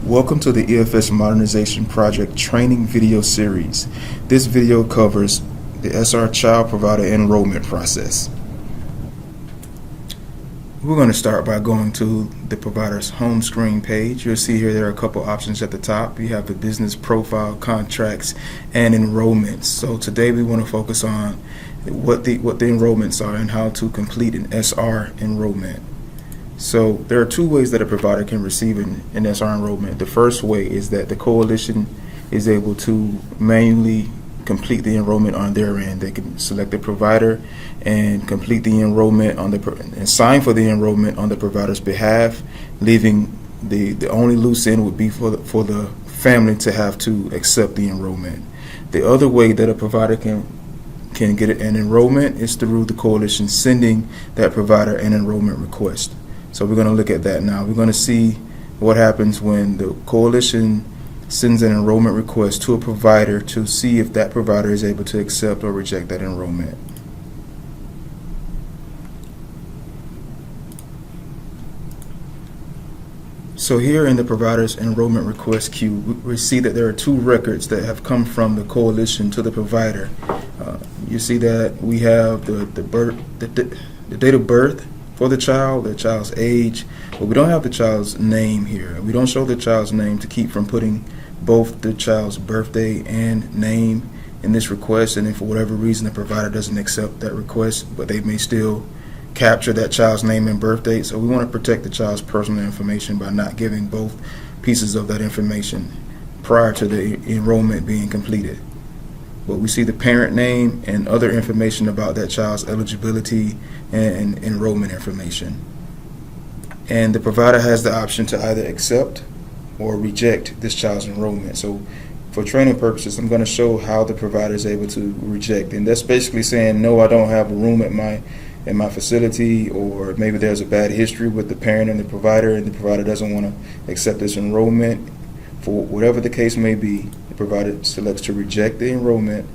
Welcome to the EFS Modernization Project Training Video Series. This video covers the SR Child Provider Enrollment process. We're going to start by going to the provider's home screen page. You'll see here there are a couple options at the top. You have the business profile, contracts, and enrollments. So today we want to focus on what the enrollments are and how to complete an SR enrollment. So there are two ways that a provider can receive an SR enrollment. The first way is that the coalition is able to manually complete the enrollment on their end. They can select a provider and complete the enrollment and sign for the enrollment on the provider's behalf, leaving the only loose end would be for the family to have to accept the enrollment. The other way that a provider can get an enrollment is through the coalition sending that provider an enrollment request. So we're going to look at that now. We're going to see what happens when the coalition sends an enrollment request to a provider to see if that provider is able to accept or reject that enrollment. So here in the provider's enrollment request queue, we see that there are two records that have come from the coalition to the provider. You see that we have the date of birth for the child's age, but we don't have the child's name here. We don't show the child's name to keep from putting both the child's birthday and name in this request, and if for whatever reason the provider doesn't accept that request, but they may still capture that child's name and birth date. So we want to protect the child's personal information by not giving both pieces of that information prior to the enrollment being completed. But we see the parent name and other information about that child's eligibility and enrollment information. And the provider has the option to either accept or reject this child's enrollment. So for training purposes, I'm going to show how the provider is able to reject. And that's basically saying, no, I don't have a room at my facility, or maybe there's a bad history with the parent and the provider doesn't want to accept this enrollment. For whatever the case may be, the provider selects to reject the enrollment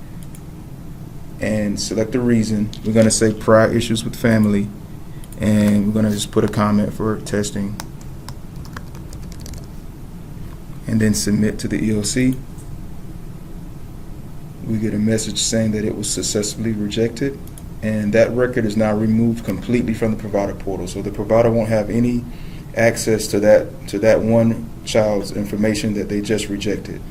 and select the reason. We're going to say prior issues with family, and we're going to just put a comment for testing, and then submit to the EOC. We get a message saying that it was successfully rejected, and that record is now removed completely from the provider portal. So the provider won't have any access to that one child's information that they just rejected.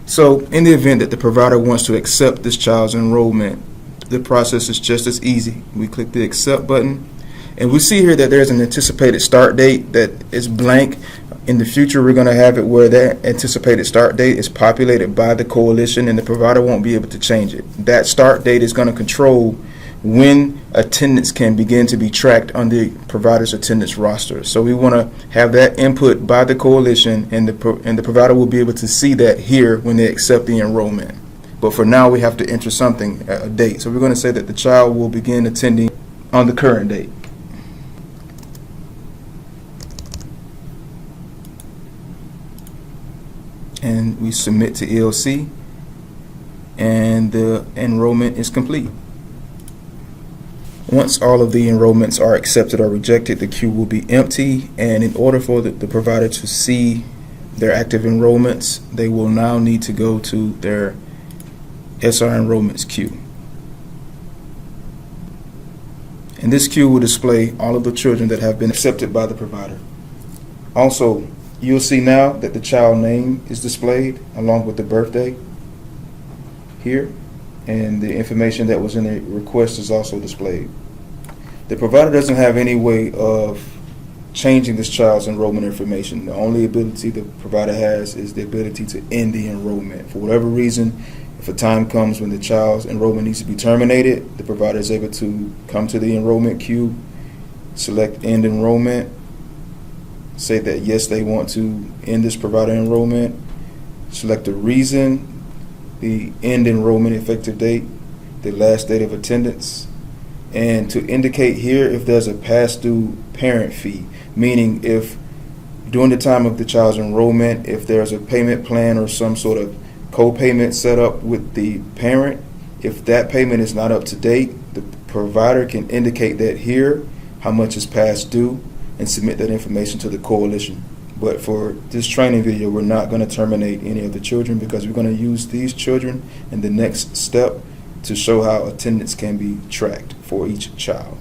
So in the event that the provider wants to accept this child's enrollment, the process is just as easy. We click the accept button, and we see here that there's an anticipated start date that is blank. In the future, we're going to have it where that anticipated start date is populated by the coalition, and the provider won't be able to change it. That start date is going to control when attendance can begin to be tracked on the provider's attendance roster. So we want to have that input by the coalition, and the provider will be able to see that here when they accept the enrollment. But for now, we have to enter something, a date. So we're going to say that the child will begin attending on the current date. And we submit to EOC, and the enrollment is complete. Once all of the enrollments are accepted or rejected, the queue will be empty, and in order for the provider to see their active enrollments, they will now need to go to their SR enrollments queue. And this queue will display all of the children that have been accepted by the provider. Also, you'll see now that the child name is displayed along with the birthday here, and the information that was in the request is also displayed. The provider doesn't have any way of changing this child's enrollment information. The only ability the provider has is the ability to end the enrollment. For whatever reason, if a time comes when the child's enrollment needs to be terminated, the provider is able to come to the enrollment queue, select end enrollment, say that yes, they want to end this provider enrollment, select the reason, the end enrollment effective date, the last date of attendance, and to indicate here if there's a past due parent fee, meaning if during the time of the child's enrollment, if there's a payment plan or some sort of co-payment set up with the parent, if that payment is not up to date, the provider can indicate that here how much is past due and submit that information to the coalition. But for this training video, we're not going to terminate any of the children because we're going to use these children in the next step to show how attendance can be tracked for each child.